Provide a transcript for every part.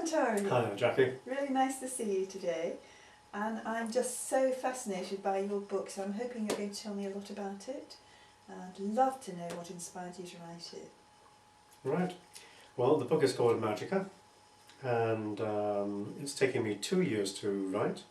Santari. Hi, Jackie. Really nice to see you today. And I'm just so fascinated by your book, so I'm hoping you're going to tell me a lot about it. I'd love to know what inspired you to write it. Right. Well, the book is called Imagica, and it's taken me 2 years to write.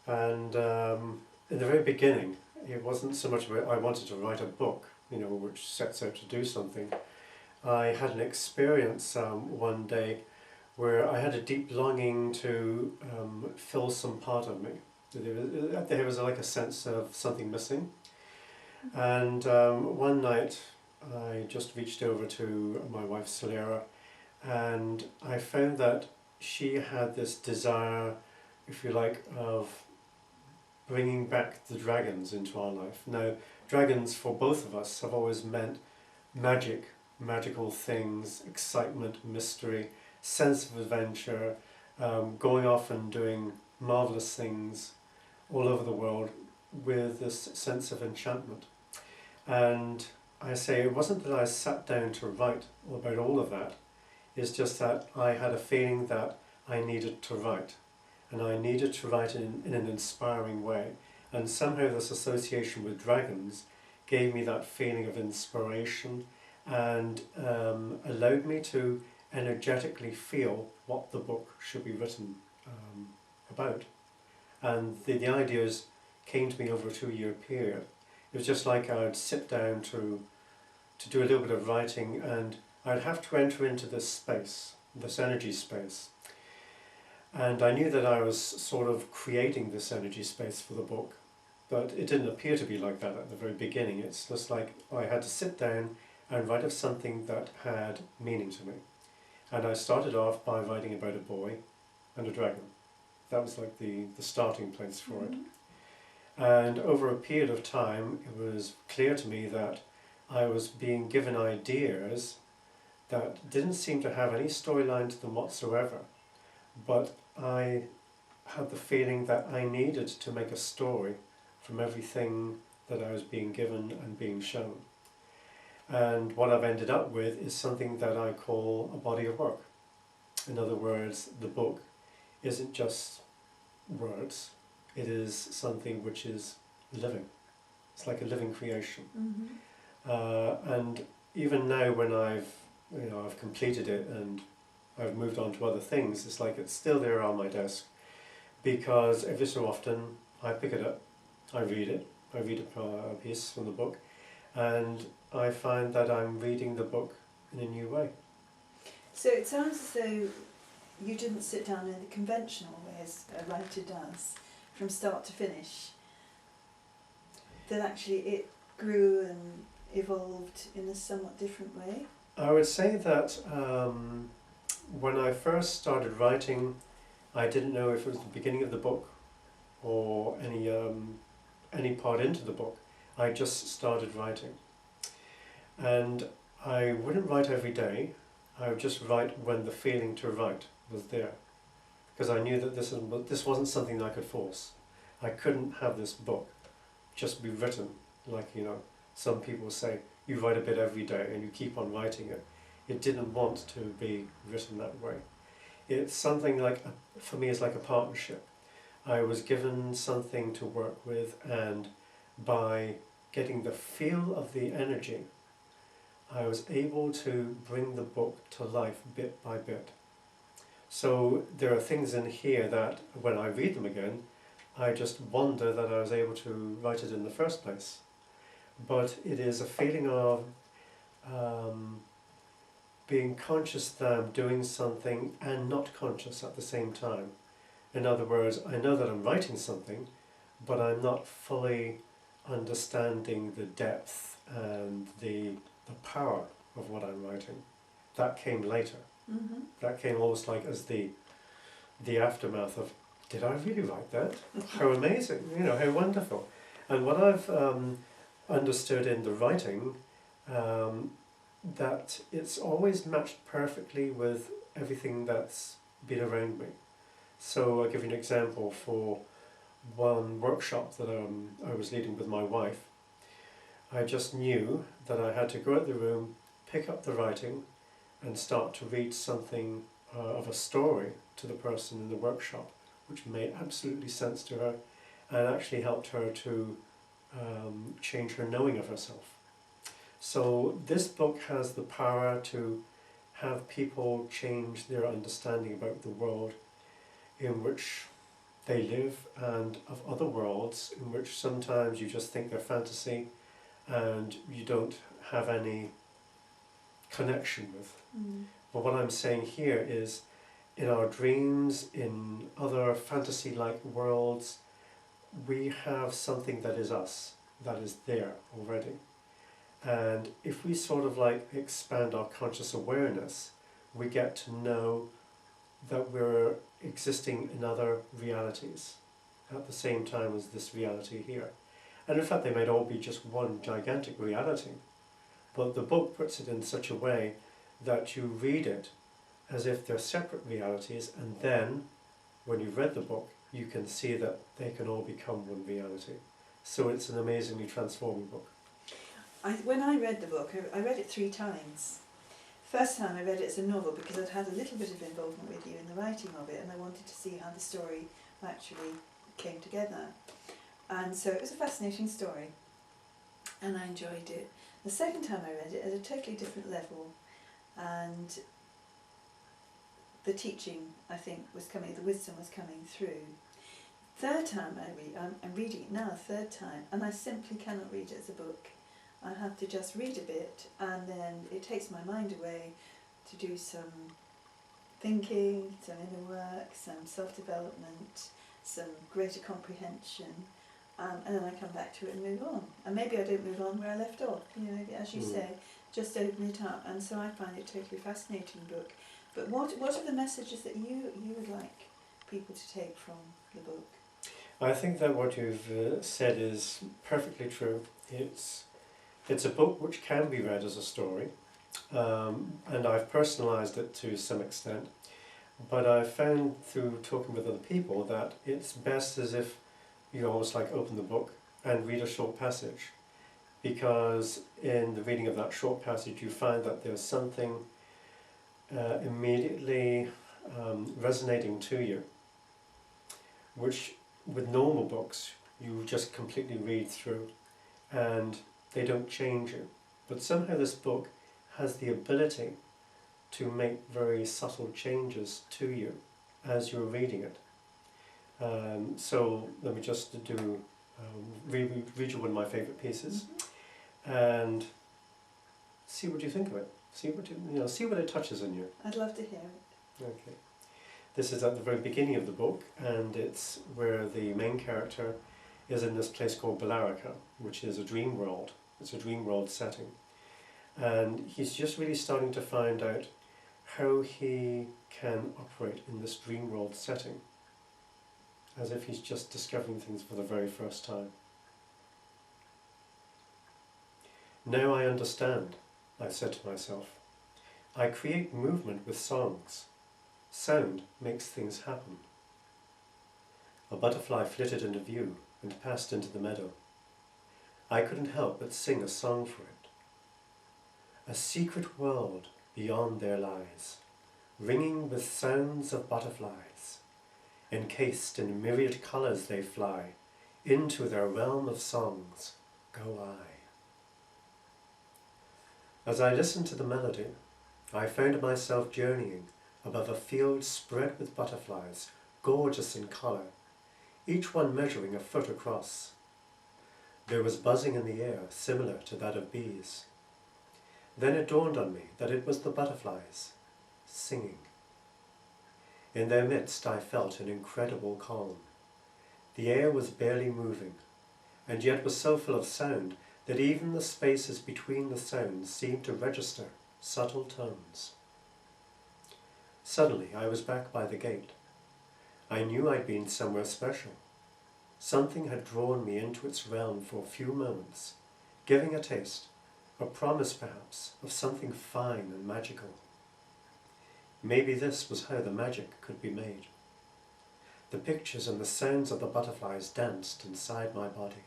And in the very beginning, it wasn't so much about I wanted to write a book, which sets out to do something. I had an experience one day where I had a deep longing to fill some part of me. There was like a sense of something missing. And one night I just reached over to my wife Celera, and I found that she had this desire, if you like, of bringing back the dragons into our life. Now, dragons for both of us have always meant magical things, excitement, mystery, sense of adventure, going off and doing marvellous things all over the world with this sense of enchantment. And I say it wasn't that I sat down to write about all of that, it's just that I had a feeling that I needed to write, and I needed to write in an inspiring way. And somehow this association with dragons gave me that feeling of inspiration and allowed me to energetically feel what the book should be written about. And the ideas came to me over a 2-year period. It was just like I'd sit down to do a little bit of writing, and I'd have to enter into this space, this energy space. And I knew that I was sort of creating this energy space for the book, but it didn't appear to be like that at the very beginning. It's just like I had to sit down and write of something that had meaning to me. And I started off by writing about a boy and a dragon. That was like the starting place for it. And over a period of time, it was clear to me that I was being given ideas that didn't seem to have any storyline to them whatsoever. But I had the feeling that I needed to make a story from everything that I was being given and being shown. And what I've ended up with is something that I call a body of work. In other words, the book isn't just words, it is something which is living. It's like a living creation. And even now when I've completed it and I've moved on to other things, it's like it's still there on my desk, because every so often I pick it up, I read a piece from the book, and I find that I'm reading the book in a new way. So it sounds as though you didn't sit down in the conventional way as a writer does, from start to finish, that actually it grew and evolved in a somewhat different way? I would say that when I first started writing, I didn't know if it was the beginning of the book or any part into the book. I just started writing. And I wouldn't write every day, I would just write when the feeling to write was there. Because I knew that this wasn't something that I could force. I couldn't have this book just be written like, some people say, you write a bit every day and you keep on writing it. It didn't want to be written that way. It's something like, for me, it's like a partnership. I was given something to work with, and by getting the feel of the energy, I was able to bring the book to life bit by bit. So there are things in here that when I read them again, I just wonder that I was able to write it in the first place. But it is a feeling of being conscious that I'm doing something and not conscious at the same time. In other words, I know that I'm writing something, but I'm not fully understanding the depth and the power of what I'm writing. That came later. That came almost like as the aftermath of, did I really write that? How amazing, how wonderful. And what I've understood in the writing, that it's always matched perfectly with everything that's been around me. So I'll give you an example. For one workshop that I was leading with my wife, I just knew that I had to go out the room, pick up the writing and start to read something of a story to the person in the workshop, which made absolutely sense to her and actually helped her to change her knowing of herself. So this book has the power to have people change their understanding about the world in which they live and of other worlds in which sometimes you just think they're fantasy and you don't have any connection with. But what I'm saying here is, in our dreams, in other fantasy-like worlds, we have something that is us, that is there already. And if we sort of like expand our conscious awareness, we get to know that we're existing in other realities at the same time as this reality here. And in fact, they might all be just one gigantic reality. But the book puts it in such a way that you read it as if they're separate realities, and then, when you've read the book, you can see that they can all become one reality. So it's an amazingly transforming book. When I read the book, I read it 3 times. First time I read it as a novel because I'd had a little bit of involvement with you in the writing of it, and I wanted to see how the story actually came together. And so it was a fascinating story, and I enjoyed it. The second time I read it at a totally different level, and the teaching, I think, was coming, the wisdom was coming through. Third time I'm reading it now, third time, and I simply cannot read it as a book. I have to just read a bit, and then it takes my mind away to do some thinking, some inner work, some self-development, some greater comprehension, and then I come back to it and move on. And maybe I don't move on where I left off, you know, as you say, just open it up. And so I find it a totally fascinating book. But what are the messages that you would like people to take from the book? I think that what you've said is perfectly true. It's a book which can be read as a story, and I've personalised it to some extent, but I've found through talking with other people that it's best as if you almost like open the book and read a short passage, because in the reading of that short passage you find that there's something immediately resonating to you, which with normal books you just completely read through and they don't change you. But somehow this book has the ability to make very subtle changes to you as you're reading it. So let me just read you one of my favourite pieces and see what you think of it. See what it touches on you. I'd love to hear it. Okay. This is at the very beginning of the book, and it's where the main character is in this place called Billerica, which is a dream world. It's a dream world setting. And he's just really starting to find out how he can operate in this dream world setting, as if he's just discovering things for the very first time. Now I understand, I said to myself. I create movement with songs. Sound makes things happen. A butterfly flitted into view and passed into the meadow. I couldn't help but sing a song for it. A secret world beyond there lies, ringing with sounds of butterflies. Encased in myriad colours they fly, into their realm of songs go I. As I listened to the melody, I found myself journeying above a field spread with butterflies, gorgeous in colour, each one measuring a foot across. There was buzzing in the air, similar to that of bees. Then it dawned on me that it was the butterflies, singing. In their midst I felt an incredible calm. The air was barely moving, and yet was so full of sound that even the spaces between the sounds seemed to register subtle tones. Suddenly I was back by the gate. I knew I'd been somewhere special. Something had drawn me into its realm for a few moments, giving a taste, a promise perhaps, of something fine and magical. Maybe this was how the magic could be made. The pictures and the sounds of the butterflies danced inside my body.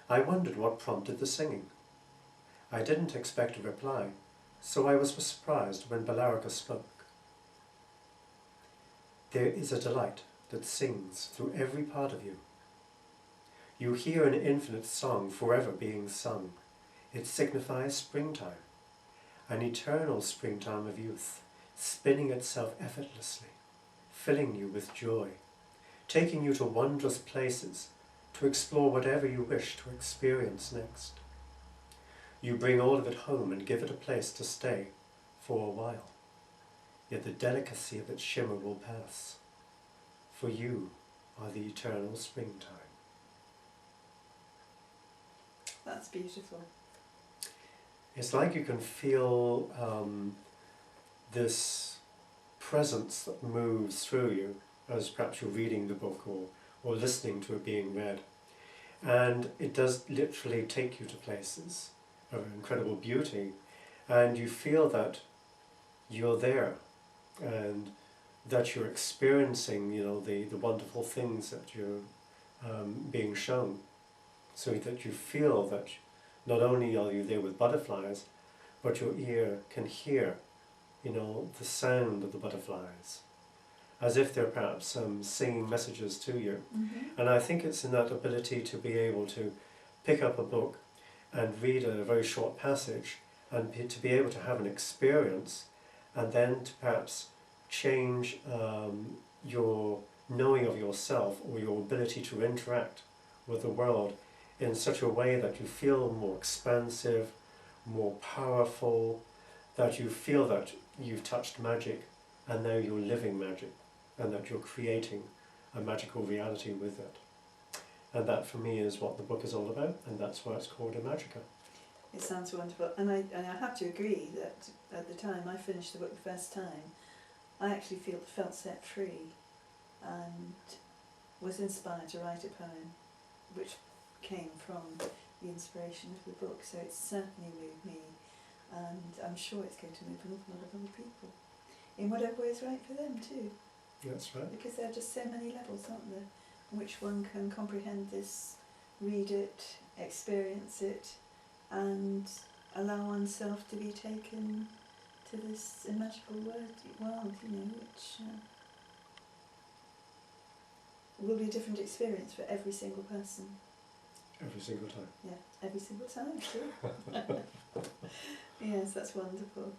I wondered what prompted the singing. I didn't expect a reply, so I was surprised when Billerica spoke. there is a delight that sings through every part of you. You hear an infinite song forever being sung. It signifies springtime, an eternal springtime of youth, spinning itself effortlessly, filling you with joy, taking you to wondrous places to explore whatever you wish to experience next. You bring all of it home and give it a place to stay for a while, yet the delicacy of its shimmer will pass, for you are the eternal springtime. That's beautiful. It's like you can feel this presence that moves through you as perhaps you're reading the book or listening to it being read. And it does literally take you to places of incredible beauty, and you feel that you're there and that you're experiencing, you know, the wonderful things that you're being shown, so that you feel that not only are you there with butterflies, but your ear can hear, you know, the sound of the butterflies, as if they're perhaps singing messages to you. Mm-hmm. And I think it's in that ability to be able to pick up a book and read a very short passage and to be able to have an experience, and then to perhaps change your knowing of yourself or your ability to interact with the world in such a way that you feel more expansive, more powerful, that you feel that you've touched magic and now you're living magic, and that you're creating a magical reality with it. And that for me is what the book is all about, and that's why it's called Imagica. It sounds wonderful, and I have to agree that at the time I finished the book the first time, I actually felt set free and was inspired to write a poem which came from the inspiration of the book, so it certainly moved me, and I'm sure it's going to move an awful lot of other people in whatever way is right for them too. That's right. Because there are just so many levels, aren't there, in which one can comprehend this, read it, experience it, and allow oneself to be taken to this magical world, you know, which will be a different experience for every single person. Every single time. Yeah, every single time, sure. Yes, that's wonderful.